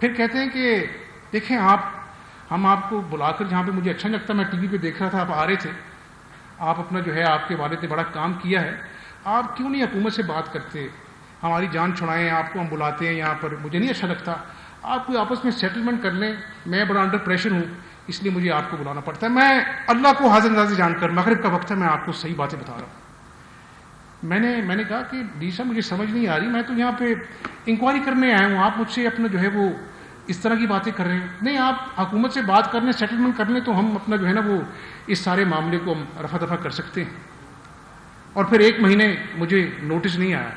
پھر کہتے ہیں کہ دیکھیں ہم آپ کو بلا کر جہاں پہ مجھے اچھا نہیں لگتا، میں ٹی وی پہ دیکھ رہا تھا آپ آ رہے تھے، آپ اپنا جو ہے آپ کے والد نے بڑا کام کیا ہے، آپ کیوں نہیں حکومت سے بات کرتے، ہماری جان چھڑائیں، آپ کو ہم بلاتے ہیں یہاں پر، مجھے نہیں اچھا لگتا، آپ کوئی آپس میں سیٹلمنٹ کر لیں، میں بڑا انڈر پریشر ہوں اس لیے مجھے آپ کو بلانا پڑتا ہے۔ میں اللہ کو حاضر ناظر جان کر، مغرب کا وقت ہے، میں آپ کو صحیح باتیں بتا رہا ہوں۔ میں نے کہا کہ ڈی صاحب مجھے سمجھ نہیں آ رہی، میں تو یہاں پہ انکوائری کرنے آیا ہوں، آپ مجھ سے اپنا جو ہے وہ اس طرح کی باتیں کر رہے ہیں، نہیں آپ حکومت سے بات کرنے سیٹلمنٹ کر لیں تو ہم اپنا جو ہے نا وہ اس سارے معاملے کو ہم رفع دفع کر سکتے ہیں۔ اور پھر 1 مہینے مجھے نوٹس نہیں آیا،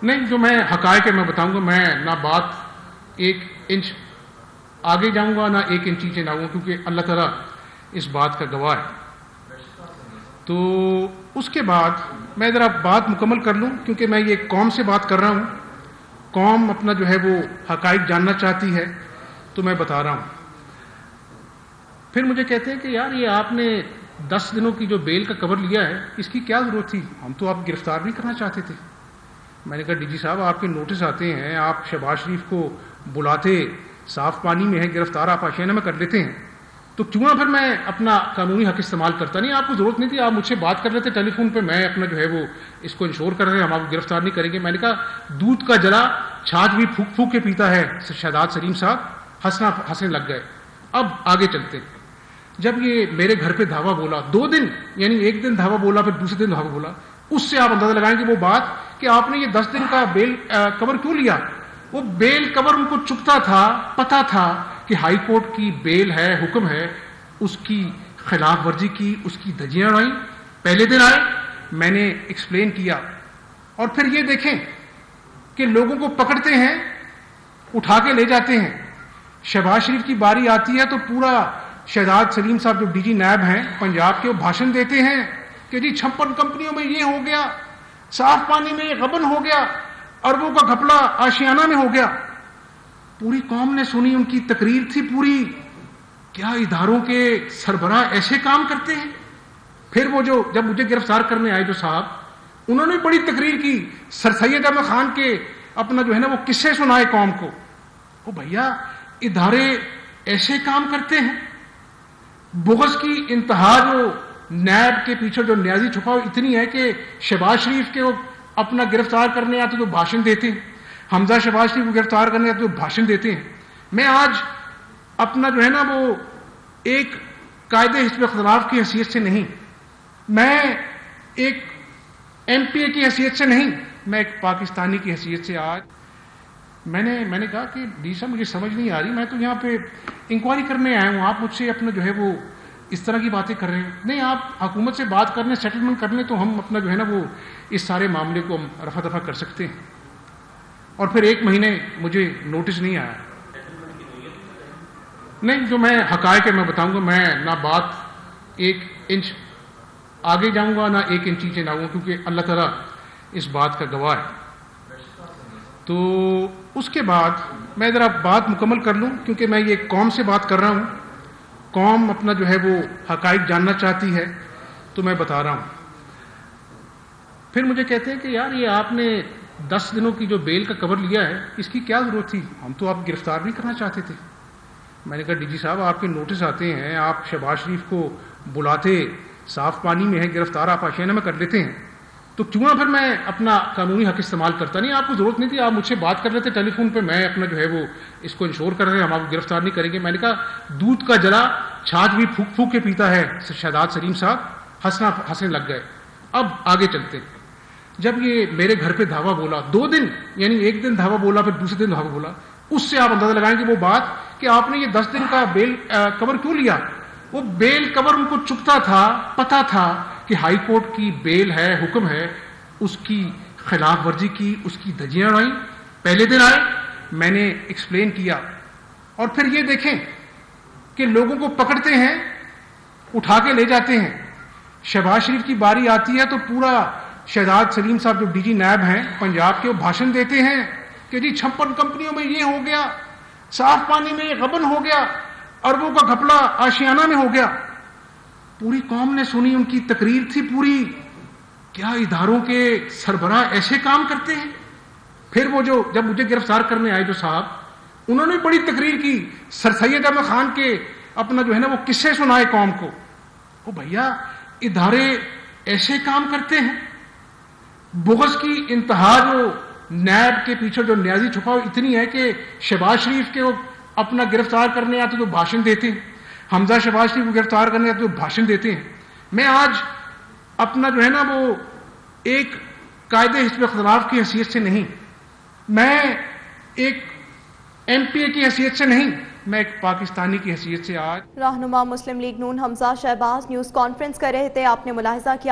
نہیں جو میں حقائق ہے میں بتاؤں گا، میں نہ بات 1 انچ آگے جاؤں گا نہ 1 انچ نیچے جاؤں گا، کیونکہ اللہ تعالیٰ اس بات کا گواہ ہے۔ تو اس کے بعد میں ذرا بات مکمل کر لوں، کیونکہ میں یہ قوم سے بات کر رہا ہوں، قوم اپنا جو ہے وہ حقائق جاننا چاہتی ہے تو میں بتا رہا ہوں۔ پھر مجھے کہتے ہیں کہ یار یہ آپ نے 10 دنوں کی جو بیل کا کور لیا ہے اس کی کیا ضرورت تھی، ہم تو آپ گرفتار نہیں کرنا چاہتے تھے۔ میں نے کہا ڈی جی صاحب آپ کے نوٹس آتے ہیں، آپ شہباز شریف کو بلاتے، صاف پانی میں ہے، گرفتار آپ آشیانہ میں کر لیتے ہیں، تو کیوں نہ پھر میں اپنا قانونی حق استعمال کرتا، نہیں آپ کو ضرورت نہیں تھی، آپ مجھ سے بات کر لیتے ٹیلی فون پہ، میں اپنا جو ہے وہ اس کو انشور کر رہے ہیں، ہم آپ کو گرفتار نہیں کریں گے۔ میں نے کہا دودھ کا جلا چھاچھ بھی پھونک پھونک کے پیتا ہے شہزاد سلیم صاحب، ہنسنے لگ گئے۔ اب آگے چلتے، جب یہ میرے گھر پہ دھاوا بولا 2 دن، یعنی 1 دن دھاوا بولا پھر دوسرے دن دھاوا بولا، اس سے آپ اندازہ لگائیں کہ وہ بات کہ آپ نے یہ 10 دن کا بیل کور کیوں لیا، وہ بیل کور ان کو چپتا تھا، پتا تھا کہ ہائی کورٹ کی بیل ہے، حکم ہے، اس کی خلاف ورزی کی، اس کی دھجیاں اڑائیں۔ پہلے دن آئے، میں نے ایکسپلین کیا، اور پھر یہ دیکھیں کہ لوگوں کو پکڑتے ہیں، اٹھا کے لے جاتے ہیں۔ شہباز شریف کی باری آتی ہے تو پورا شہزاد سلیم صاحب جو ڈی جی نیب ہیں پنجاب کے، وہ بھاشن دیتے ہیں کہ جی 56 کمپنیوں میں یہ ہو گیا، صاف پانی میں یہ غبن ہو گیا، اربوں کا گھپلا آشیانہ میں ہو گیا۔ پوری قوم نے سنی، ان کی تقریر تھی پوری، کیا اداروں کے سربراہ ایسے کام کرتے ہیں۔ پھر وہ جو جب مجھے گرفتار کرنے آئے جو صاحب، انہوں نے بڑی تقریر کی، سر سید احمد خان کے اپنا جو ہے نا وہ قصے سنائے قوم کو۔ وہ بھیا ادارے ایسے کام کرتے ہیں، بغض کی انتہا جو نیب کے پیچھے جو نیازی چھپا ہو اتنی ہے کہ شہباز شریف کے وہ اپنا گرفتار کرنے آتے تو بھاشن دیتے ہیں، حمزہ شہباز شریف کو گرفتار کرنے آتے تو بھاشن دیتے ہیں۔ میں آج اپنا جو ہے نا وہ ایک قائد حزب اختلاف کی حیثیت سے نہیں، میں ایک ایم پی اے کی حیثیت سے نہیں، میں ایک پاکستانی کی حیثیت سے آج میں نے کہا کہ ڈی صاحب مجھے سمجھ نہیں آ رہی، میں تو یہاں پہ انکوائری کرنے آیا ہوں، آپ مجھ سے اپنا جو ہے وہ اس طرح کی باتیں کر رہے ہیں، نہیں آپ حکومت سے بات کرنے سیٹلمنٹ کر لیں تو ہم اپنا جو ہے نا وہ اس سارے معاملے کو ہم رفع دفع کر سکتے ہیں۔ اور پھر 1 مہینے مجھے نوٹس نہیں آیا، نہیں جو میں حقائق ہے میں بتاؤں گا، میں نہ بات 1 انچ آگے جاؤں گا نہ 1 انچ نیچے جاؤں گا، کیونکہ اللہ تعالیٰ اس بات کا گواہ ہے۔ تو اس کے بعد میں ذرا بات مکمل کر لوں، کیونکہ میں یہ قوم سے بات کر رہا ہوں، قوم اپنا جو ہے وہ حقائق جاننا چاہتی ہے تو میں بتا رہا ہوں۔ پھر مجھے کہتے ہیں کہ یار یہ آپ نے 10 دنوں کی جو بیل کا کور لیا ہے اس کی کیا ضرورت تھی، ہم تو آپ گرفتار نہیں کرنا چاہتے تھے۔ میں نے کہا ڈی جی صاحب آپ کے نوٹس آتے ہیں، آپ شہباز شریف کو بلاتے، صاف پانی میں ہے، گرفتار آپ آشیانہ میں کر لیتے ہیں، تو کیوں نہ پھر میں اپنا قانونی حق استعمال کرتا، نہیں آپ کو ضرورت نہیں تھی، آپ مجھ سے بات کر لیتے ٹیلی فون پہ، میں اپنا جو ہے وہ اس کو انشور کر رہے ہیں، ہم آپ کو گرفتار نہیں کریں گے۔ میں نے کہا دودھ کا جلا چھاچھ بھی پھونک پھونک کے پیتا ہے شہزاد سلیم صاحب، ہنسنے لگ گئے۔ اب آگے چلتے، جب یہ میرے گھر پہ دھاوا بولا 2 دن، یعنی 1 دن دھاوا بولا پھر دوسرے دن دھاوا بولا، اس سے آپ اندازہ لگائیں کہ وہ بات کہ آپ نے یہ 10 دن کا بیل کور کیوں لیا، وہ بیل کور ان کو چپتا تھا، پتا تھا کہ ہائی کورٹ کی بیل ہے، حکم ہے، اس کی خلاف ورزی کی، اس کی دھجیاں اڑائیں۔ پہلے دن آئے، میں نے ایکسپلین کیا، اور پھر یہ دیکھیں کہ لوگوں کو پکڑتے ہیں، اٹھا کے لے جاتے ہیں۔ شہباز شریف کی باری آتی ہے تو پورا شہزاد سلیم صاحب جو ڈی جی نیب ہیں پنجاب کے، وہ بھاشن دیتے ہیں کہ جی 56 کمپنیوں میں یہ ہو گیا، صاف پانی میں یہ غبن ہو گیا، اربوں کا گھپلا آشیانہ میں ہو گیا۔ پوری قوم نے سنی، ان کی تقریر تھی پوری، کیا اداروں کے سربراہ ایسے کام کرتے ہیں۔ پھر وہ جو جب مجھے گرفتار کرنے آئے جو صاحب، انہوں نے بڑی تقریر کی، سر سید احمد خان کے اپنا جو ہے نا وہ قصے سنائے قوم کو. وہ بھیا ادارے ایسے کام کرتے ہیں؟ بغض کی انتہا جو نیب کے پیچھے جو نیازی چھپا ہو اتنی ہے کہ شہباز شریف کے وہ اپنا گرفتار کرنے آتے تو بھاشن دیتے ہیں، حمزہ شہباز شریف کو گرفتار کرنے آتے تو بھاشن دیتے ہیں. میں آج اپنا جو ہے نا وہ ایک قائد حزب اختلاف کی حیثیت سے نہیں، میں ایک ایم پی اے کی حیثیت سے نہیں، میں ایک پاکستانی کی حیثیت سے آج. رہنما مسلم لیگ نون حمزہ شہباز نیوز کانفرنس کر رہے تھے. آپ نے ملاحظہ کیا